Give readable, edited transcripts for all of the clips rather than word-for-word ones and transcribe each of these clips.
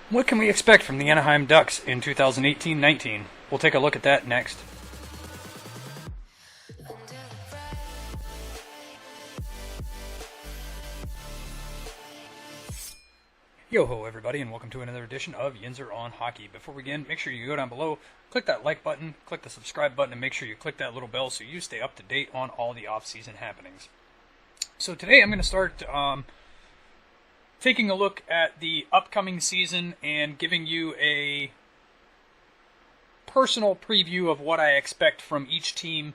What can we expect from the Anaheim Ducks in 2018-19? We'll take a look at that next. Yo-ho, everybody, and welcome to another edition of Yinzer on Hockey. Before we begin, make sure you go down below, click that like button, click the subscribe button, and make sure you click that little bell so you stay up to date on all the off-season happenings. So today I'm going to start taking a look at the upcoming season and giving you a personal preview of what I expect from each team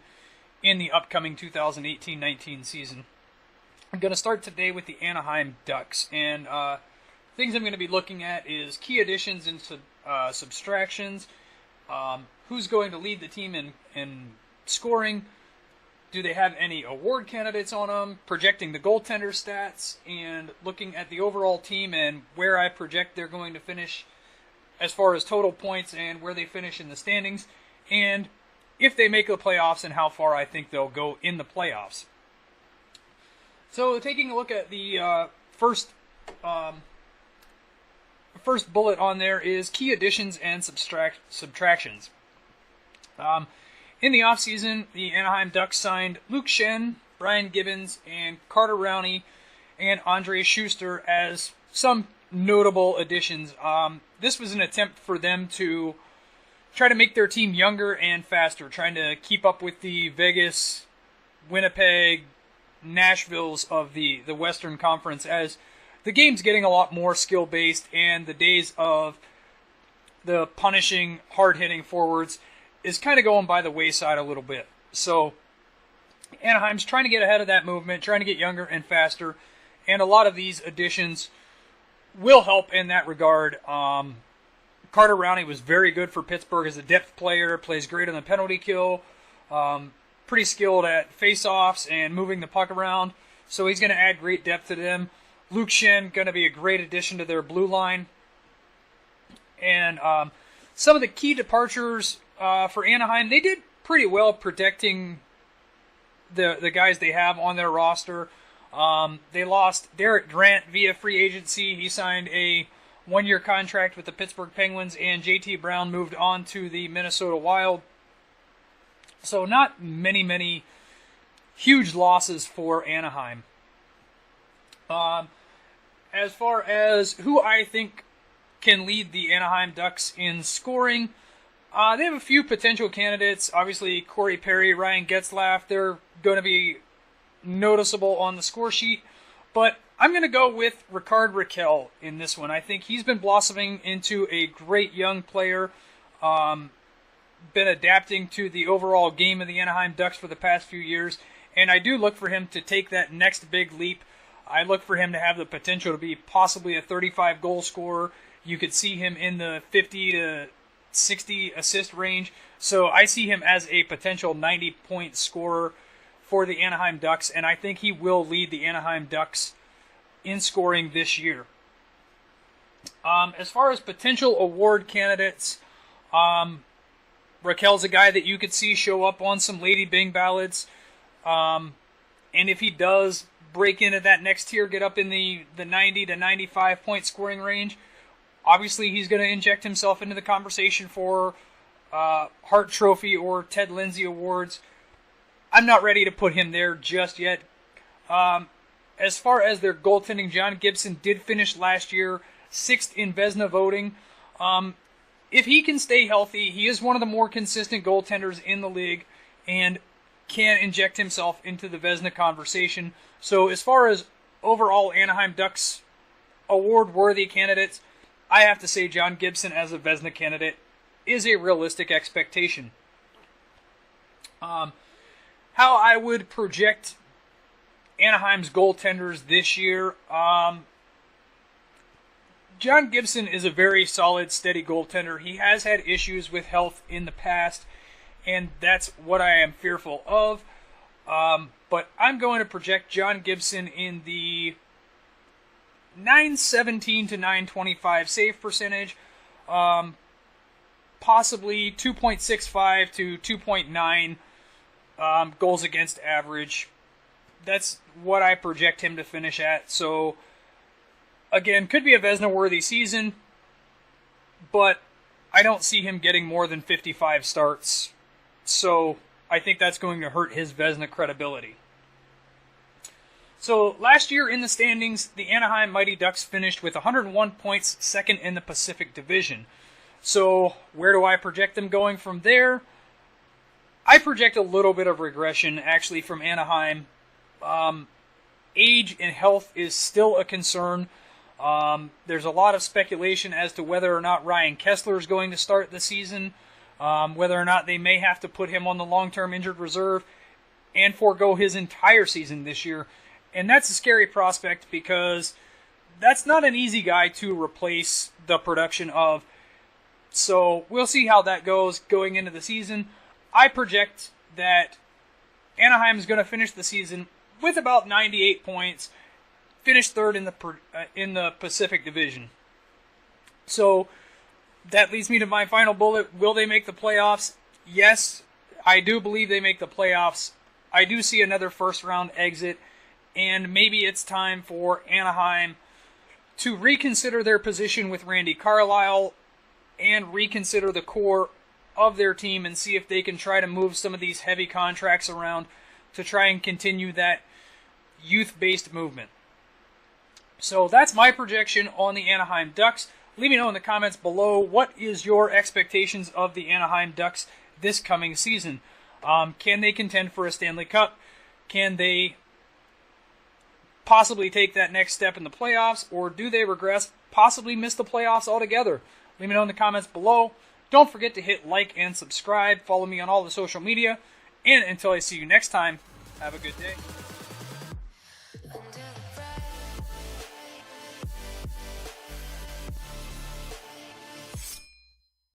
in the upcoming 2018-19 season. I'm going to start today with the Anaheim Ducks, and things I'm going to be looking at is key additions and subtractions, who's going to lead the team in scoring, do they have any award candidates on them, projecting the goaltender stats, and looking at the overall team and where I project they're going to finish as far as total points and where they finish in the standings, and if they make the playoffs and how far I think they'll go in the playoffs. So taking a look at the first bullet on there is key additions and subtractions. In the offseason, the Anaheim Ducks signed Luke Schenn, Brian Gibbons, and Carter Rowney, and Andre Schuster as some notable additions. This was an attempt for them to try to make their team younger and faster, trying to keep up with the Vegas, Winnipeg, Nashvilles of the Western Conference, as the game's getting a lot more skill-based, and the days of the punishing, hard-hitting forwards is kind of going by the wayside a little bit. So Anaheim's trying to get ahead of that movement, trying to get younger and faster, and a lot of these additions will help in that regard. Carter Rowney was very good for Pittsburgh as a depth player, plays great on the penalty kill, pretty skilled at face-offs and moving the puck around, so he's going to add great depth to them. Luke Schenn, going to be a great addition to their blue line. And some of the key departures for Anaheim, they did pretty well protecting the guys they have on their roster. They lost Derek Grant via free agency. He signed a one-year contract with the Pittsburgh Penguins, and J.T. Brown moved on to the Minnesota Wild. So not many huge losses for Anaheim. As far as who I think can lead the Anaheim Ducks in scoring, they have a few potential candidates. Obviously, Corey Perry, Ryan Getzlaf, they're going to be noticeable on the score sheet. But I'm going to go with Rickard Rakell in this one. I think he's been blossoming into a great young player, been adapting to the overall game of the Anaheim Ducks for the past few years, and I do look for him to take that next big leap. I look for him to have the potential to be possibly a 35-goal scorer. You could see him in the 50 to 60 assist range. So I see him as a potential 90-point scorer for the Anaheim Ducks, and I think he will lead the Anaheim Ducks in scoring this year. As far as potential award candidates, Rakell's a guy that you could see show up on some Lady Bing ballots. And if he does break into that next tier, get up in the 90 to 95 point scoring range, obviously he's going to inject himself into the conversation for Hart Trophy or Ted Lindsay awards. I'm not ready to put him there just yet. As far as their goaltending, John Gibson did finish last year 6th in Vezina voting. If he can stay healthy, he is one of the more consistent goaltenders in the league and can inject himself into the Vezina conversation. So as far as overall Anaheim Ducks award-worthy candidates, I have to say John Gibson as a Vezina candidate is a realistic expectation. How I would project Anaheim's goaltenders this year, John Gibson is a very solid, steady goaltender. He has had issues with health in the past, and that's what I am fearful of. But I'm going to project John Gibson in the 917 to 925 save percentage, possibly 2.65 to 2.9 goals against average. That's what I project him to finish at. So, again, could be a Vezina-worthy season. but I don't see him getting more than 55 starts. So I think that's going to hurt his Vezina credibility. So last year in the standings, the Anaheim Mighty Ducks finished with 101 points, second in the Pacific Division. So where do I project them going from there? I project a little bit of regression, actually, from Anaheim. Age and health is still a concern. There's a lot of speculation as to whether or not Ryan Kessler is going to start the season, whether or not they may have to put him on the long-term injured reserve and forego his entire season this year. And that's a scary prospect because that's not an easy guy to replace the production of. So we'll see how that goes going into the season. I project that Anaheim is going to finish the season with about 98 points, finish third in the Pacific Division. So that leads me to my final bullet. Will they make the playoffs? Yes, I do believe they make the playoffs. I do see another first-round exit, and maybe it's time for Anaheim to reconsider their position with Randy Carlyle and reconsider the core of their team and see if they can try to move some of these heavy contracts around to try and continue that youth-based movement. So that's my projection on the Anaheim Ducks. Let me know in the comments below, what is your expectations of the Anaheim Ducks this coming season? Can they contend for a Stanley Cup? Can they possibly take that next step in the playoffs, or do they regress, possibly miss the playoffs altogether? Let me know in the comments below. Don't forget to hit like and subscribe. Follow me on all the social media. And until I see you next time, have a good day.